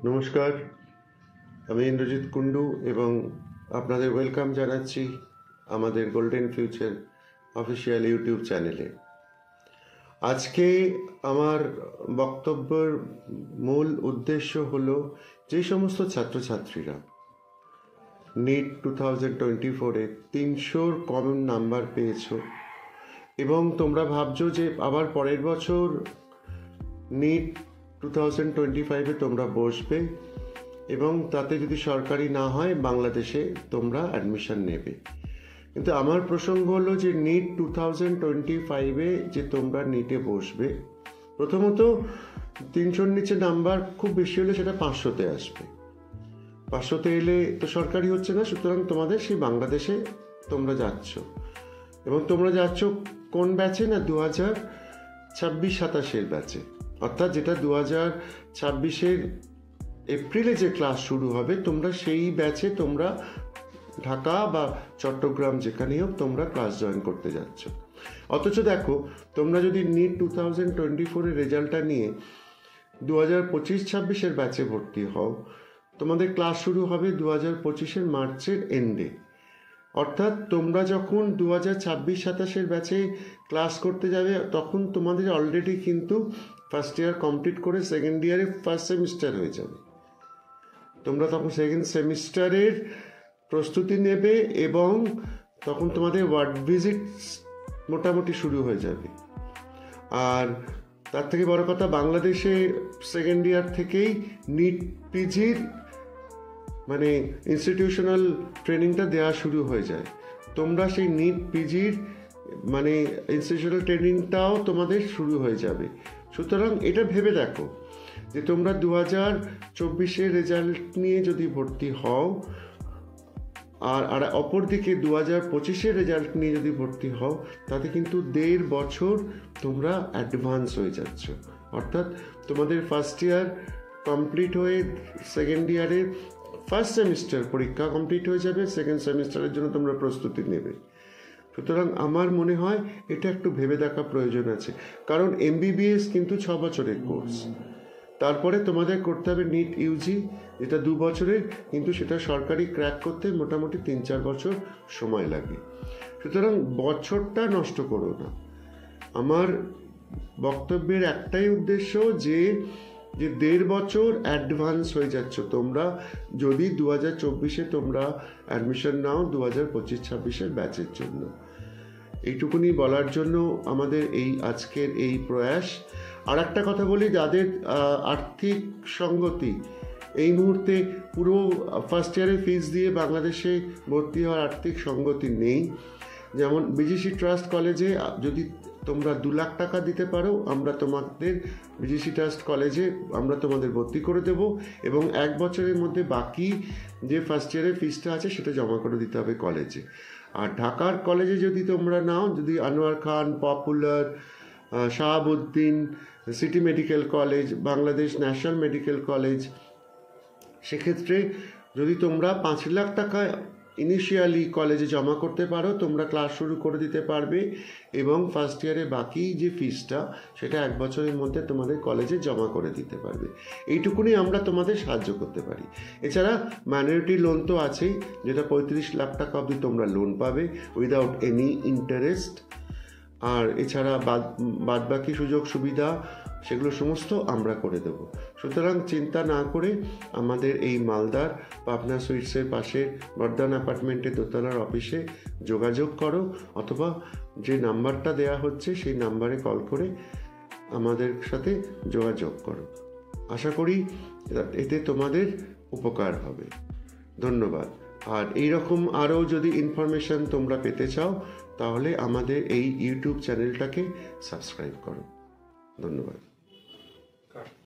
নমস্কার, আমি ইন্দ্রজিৎ কুণ্ডু এবং আপনাদের ওয়েলকাম জানাচ্ছি আমাদের গোল্ডেন ফিউচার অফিসিয়াল ইউটিউব চ্যানেলে। আজকে আমার বক্তব্যের মূল উদ্দেশ্য হলো যে সমস্ত ছাত্রছাত্রীরা নিট 2024-এ 300 কমন নাম্বার পেয়েছো এবং তোমরা ভাবছো যে আবার পরের বছর নিট 2025-এ তোমরা বসবে এবং তাতে যদি সরকারি না হয় বাংলাদেশে তোমরা অ্যাডমিশন নেবে। কিন্তু আমার প্রসঙ্গ হলো যে নিট 2025-এ যে তোমরা নিটে বসবে, প্রথমত 300-র নিচে নাম্বার খুব বেশি হলে সেটা 500-তে আসবে। 500-তে এলে তো সরকারি হচ্ছে না, সুতরাং তোমাদের সেই বাংলাদেশে তোমরা যাচ্ছ। এবং তোমরা যাচ্ছ কোন ব্যাচে? না, 2026-27-এর ব্যাচে, অর্থাৎ যেটা 2026-এর এপ্রিলে যে ক্লাস শুরু হবে, তোমরা সেই ব্যাচে তোমরা ঢাকা বা চট্টগ্রাম যেখানেই হোক তোমরা ক্লাস জয়েন করতে যাচ্ছ। অথচ দেখো, তোমরা যদি নিট 2024-এর রেজাল্টটা নিয়ে 2025-26-এর ব্যাচে ভর্তি হও, তোমাদের ক্লাস শুরু হবে 2025-এর মার্চের এন্ডে। অর্থাৎ তোমরা যখন 2026-27-এর ব্যাচে ক্লাস করতে যাবে, তখন তোমাদের অলরেডি কিন্তু ফার্স্ট ইয়ার কমপ্লিট করে সেকেন্ড ইয়ারে ফার্স্ট সেমিস্টার হয়ে যাবে। তোমরা তখন সেকেন্ড সেমিস্টারের প্রস্তুতি নেবে এবং তখন তোমাদের ওয়ার্ড ভিজিট মোটামুটি শুরু হয়ে যাবে। আর তার থেকে বড় কথা, বাংলাদেশে সেকেন্ড ইয়ার থেকেই নিট পিজির মানে ইনস্টিটিউশনাল ট্রেনিংটা দেওয়া শুরু হয়ে যায়। তোমরা সেই নিট পিজির মানে ইনস্টিটিউশনাল ট্রেনিংটাও তোমাদের শুরু হয়ে যাবে। সুতরাং এটা ভেবে দেখো যে তোমরা 2024-এর রেজাল্ট নিয়ে যদি ভর্তি হও আর অপরদিকে 2025-এর রেজাল্ট নিয়ে যদি ভর্তি হও, তাতে কিন্তু 1.5 বছর তোমরা অ্যাডভান্স হয়ে যাচ্ছ। অর্থাৎ তোমাদের ফার্স্ট ইয়ার কমপ্লিট হয়ে সেকেন্ড ইয়ারের ফার্স্ট সেমিস্টার পরীক্ষা কমপ্লিট হয়ে যাবে, সেকেন্ড সেমিস্টারের জন্য তোমরা প্রস্তুতি নেবে। সুতরাং আমার মনে হয় এটা একটু ভেবে দেখা প্রয়োজন আছে, কারণ এমবিবিএস কিন্তু 6 বছরের কোর্স। তারপরে তোমাদের করতে হবে নিট ইউজি, যেটা 2 বছরের, কিন্তু সেটা সরকারি ক্র্যাক করতে মোটামুটি 3-4 বছর সময় লাগে। সুতরাং বছরটা নষ্ট করো না। আমার বক্তব্যের একটাই উদ্দেশ্য যে 1.5 বছর অ্যাডভান্স হয়ে যাচ্ছ তোমরা যদি 2024-এ তোমরা অ্যাডমিশন নাও 2025-26-এর ব্যাচের জন্য। এইটুকুনি বলার জন্য আমাদের এই আজকের এই প্রয়াস। আর একটা কথা বলি, যাদের আর্থিক সঙ্গতি এই মুহূর্তে পুরো ফার্স্ট ইয়ারের ফিস দিয়ে বাংলাদেশে ভর্তি হওয়ার আর্থিক সঙ্গতি নেই, যেমন বিজিসি ট্রাস্ট কলেজে যদি তোমরা 2 লাখ টাকা দিতে পারো, আমরা তোমাদের বিজিসি ট্রাস্ট কলেজে আমরা তোমাদের ভর্তি করে দেব এবং 1 বছরের মধ্যে বাকি যে ফার্স্ট ইয়ারের ফিসটা আছে সেটা জমা করে দিতে হবে কলেজে। আর ঢাকার কলেজে যদি তোমরা নাও, যদি Anwar Khan, popular, Shahabuddin, City Medical College, Bangladesh National Medical College, সেক্ষেত্রে যদি তোমরা 5 লাখ টাকা ইনিশিয়ালি কলেজে জমা করতে পারো, তোমরা ক্লাস শুরু করে দিতে পারবে এবং ফার্স্ট ইয়ারে বাকি যে ফিসটা সেটা 1 বছরের মধ্যে তোমাদের কলেজে জমা করে দিতে পারবে। এইটুকুনি আমরা তোমাদের সাহায্য করতে পারি। এছাড়া মাইনরিটি লোন তো আছেই, যেটা 35 লাখ টাকা অবধি তোমরা লোন পাবে উইদাউট এনি ইন্টারেস্ট। আর এছাড়া বাদবাকি সুযোগ সুবিধা সেগুলো সমস্ত আমরা করে দেব। সুতরাং চিন্তা না করে আমাদের এই মালদার পাবনা সুইটসের পাশের বর্ধমান অ্যাপার্টমেন্টের দোতলার অফিসে যোগাযোগ করো, অথবা যে নাম্বারটা দেয়া হচ্ছে সেই নাম্বারে কল করে আমাদের সাথে যোগাযোগ করো। আশা করি এতে তোমাদের উপকার হবে। ধন্যবাদ। আর এইরকম আরও যদি ইনফরমেশন তোমরা পেতে চাও, তাহলে আমাদের এই ইউটিউব চ্যানেলটাকে সাবস্ক্রাইব করো। ধন্যবাদ।